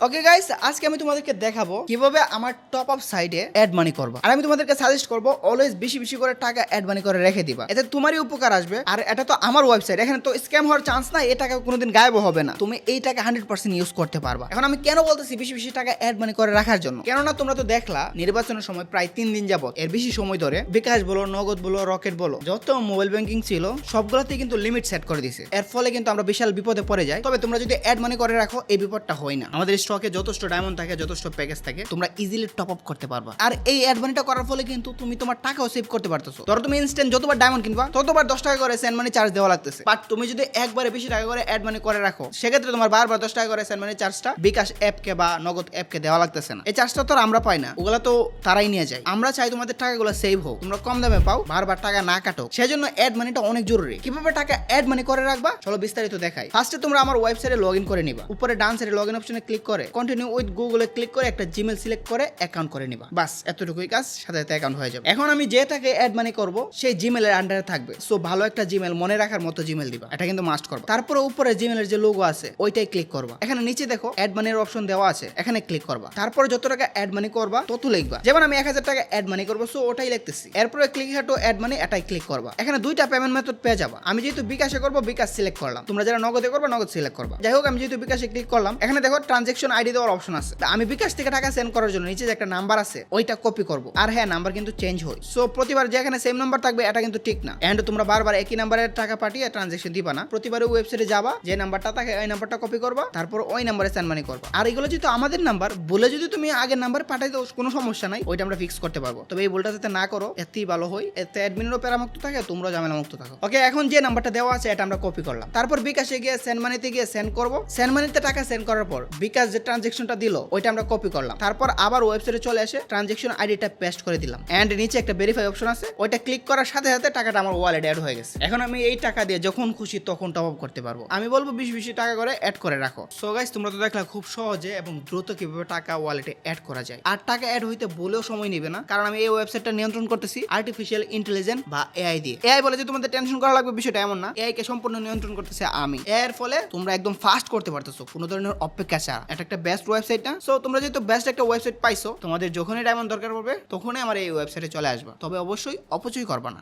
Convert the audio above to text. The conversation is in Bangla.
ওকে গাইস, আজকে আমি তোমাদেরকে দেখাবো কিভাবে আমার টপ আপ সাইডে অ্যাড মানি করবা। আর আমি তোমাদেরকে সাজেস্ট করব অলওয়েজ বেশি বেশি করে টাকা অ্যাড মানি করে রেখে দিবা, এতে তোমারই উপকার আসবে। আর এটা তো আমার ওয়েবসাইট, এখানে তো স্ক্যাম হওয়ার চান্স নাই, এই টাকা কোনোদিন গায়েব হবে না, তুমি এই টাকা 100% ইউজ করতে পারবা। এখন আমি কেন বলতেছি বেশি বেশি টাকা অ্যাড মানি করে রাখার জন্য, কেননা তোমরা তো দেখলা নির্বাচনের সময় প্রায় 3 দিন যাবত এর বেশি সময় ধরে বিকাশ বলো, নগদ বলো, রকেট বলো, যত মোবাইল ব্যাংকিং ছিল সবগুলোতে কিন্তু লিমিট সেট করে দিছে। এর ফলে কিন্তু আমরা বিশাল বিপদে পড়ে যাই। তবে তোমরা যদি অ্যাড মানি করে রাখো এই বিপদটা হয় না। আমাদের স্টকে যথেষ্ট ডায়মন্ড থাকে, যথেষ্ট প্যাকেজ থাকে, তোমরা ইজিলি টপ আপ করতে পারবা। আর এই অ্যাড মানিটা করার ফলে কিন্তু তুমি তোমার টাকাও সেভ করতে পারতেছো। ধরো তুমি ইনস্ট্যান্ট যতবার ডায়মন্ড কিনবা ততবার 10 টাকা করে সেন্ড মানি চার্জ দেওয়া লাগতেছে। বাট তুমি যদি একবারে বেশি টাকা করে অ্যাড মানি করে রাখো, সেক্ষেত্রে তোমার বারবার 10 টাকা করে সেন্ড মানি চার্জটা বিকাশ অ্যাপকে বা নগদ অ্যাপকে দেওয়া লাগতেছে না। এই চার্জটা তো আমরা পাই না, ওগুলা তো তারাই নিয়ে যায়। আমরা চাই তোমাদের টাকাগুলো সেভ হোক, তোমরা কম দামে পাও, বারবার টাকা না কাটো। সেজন্য অ্যাড মানিটা অনেক জরুরি। কিভাবে টাকা অ্যাড মানি করে রাখবা চলো বিস্তারিত দেখাই। ফার্স্টে তোমরা আমার ওয়েবসাইটে লগইন করে নিবা। উপরে ডান সাইডে লগইন অপশনে ক্লিক করে কন্টিনিউ উইথ গুগলে ক্লিক করে একটা জিমেল সিলেক্ট করে অ্যাকাউন্ট করে নিবা। বাস এতটুকুই কাজ, সাথে সাথে অ্যাকাউন্ট হয়ে যাবে। এখন আমি যে টাকা অ্যাড মানি করব সেই জিমেলের আন্ডারে থাকবে। সো ভালো একটা জিমেল, মনে রাখার মতো জিমেল দিবা, এটা কিন্তু মাস্ট করবা। তারপরে উপরে জিমেলের যে লোগো আছে ওইটাই ক্লিক করবা। এখানে নিচে দেখো অ্যাড মানির অপশন দেওয়া আছে, এখানে ক্লিক করবা। তারপরে যত টাকা অ্যাড মানি করবা তত লিখবা। যেমন আমি 1000 টাকা অ্যাড মানি করবো, সো ওটাই লিখতেছি। এরপরে click here to add money, এটাই ক্লিক করবা। এখানে দুইটা পেমেন্ট মেথড পেয়ে যাবা। আমি যেহেতু বিকাশে করবো বিকাশ সিলেক্ট করলাম, তোমরা যারা নগদে করবে নগদ সিলেক্ট করবা। যাই হোক, আমি যেহেতু বিকাশে ক্লিক করলাম, এখানে দেখো ট্রানজেকশন আইডি দেওয়ার অপশন আছে। আমি বিকাশ থেকে টাকা সেন্ড করার জন্য নিচে যে একটা নাম্বার আছে ওইটা কপি করব। আর হ্যাঁ, নাম্বার কিন্তু চেঞ্জ হয়, সো প্রতিবার যেখানে সেম নাম্বার থাকবে এটা কিন্তু ঠিক না। এন্ড তোমরা বারবার একই নাম্বারের টাকা পাঠিয়ে ট্রানজেকশন দিবা না। প্রতিবার ওয়েবসাইটে যাবা, যে নাম্বারটা থাকে ওই নাম্বারটা কপি করবা, তারপর ওই নাম্বারে সেন্ড মানি করবা। আর এগুলো যেহেতু আমাদের নাম্বার বলে যদি তুমি আগের নাম্বার পাঠাই দাও কোনো সমস্যা নাই, ওইটা আমরা ফিক্স করতে পারবো। তবে এই ভুলটা যাতে না করো, এতেই ভালো হয়। এতে অ্যাডমিনেরও প্যারামুক্ত থাকে, তোমরাও ঝামেলা মুক্ত থাকো। ওকে, এখন যে নাম্বারটা দেওয়া আছে এটা আমরা কপি করলাম। তারপর বিকাশে গিয়ে সেন্ড মানিতে গিয়ে সেন্ড করব। সেন্ড মানিতে টাকা সেন্ড করার পর বিকাশ যে ট্রানজেকশনটা দিল ওইটা আমরা কপি করলাম। তারপর আবার ওয়েবসাইটে চলে এসে ট্রানজেকশন আইডিটা পেস্ট করে দিলাম। এন্ড নিচে একটা ভেরিফাই অপশন আছে, ওইটা ক্লিক করার সাথে সাথে টাকাটা আমার ওয়ালেটে অ্যাড হয়ে গেছে। এখন আমি এই টাকা দিয়ে যখন খুশি তখন টপ আপ করতে পারবো। আমি বলবো বেশি বেশি টাকা করে অ্যাড করে রাখো। সো গাইস, তোমরা তো দেখলা খুব সহজে এবং দ্রুত কিভাবে টাকা ওয়ালেটে অ্যাড করা যায়। আর টাকা অ্যাড হইতে বলেও সময় নেবে না, কারণ আমি এই ওয়েবসাইটটা নিয়ন্ত্রণ করতেছি আর্টিফিশিয়াল ইন্টেলিজেন্স বা এআই দিয়ে। এআই বলে যে তোমাদের টেনশন করা লাগবে বিষয়টা এমন না, এআই কে সম্পূর্ণ নিয়ন্ত্রণ করতেছে আমি। এর ফলে তোমরা একদম ফাস্ট করতে পারতেছো, কোনো ধরনের অপেক্ষা ছাড়া। এটা একটা বেস্ট ওয়েবসাইট না? সো তোমরা যেহেতু বেস্ট একটা ওয়েবসাইট পাইছো, তোমাদের যখনই ডায়মন্ড দরকার পড়বে তখনই আমার এই ওয়েবসাইটে চলে আসবা। তবে অবশ্যই অপচয় করবা না।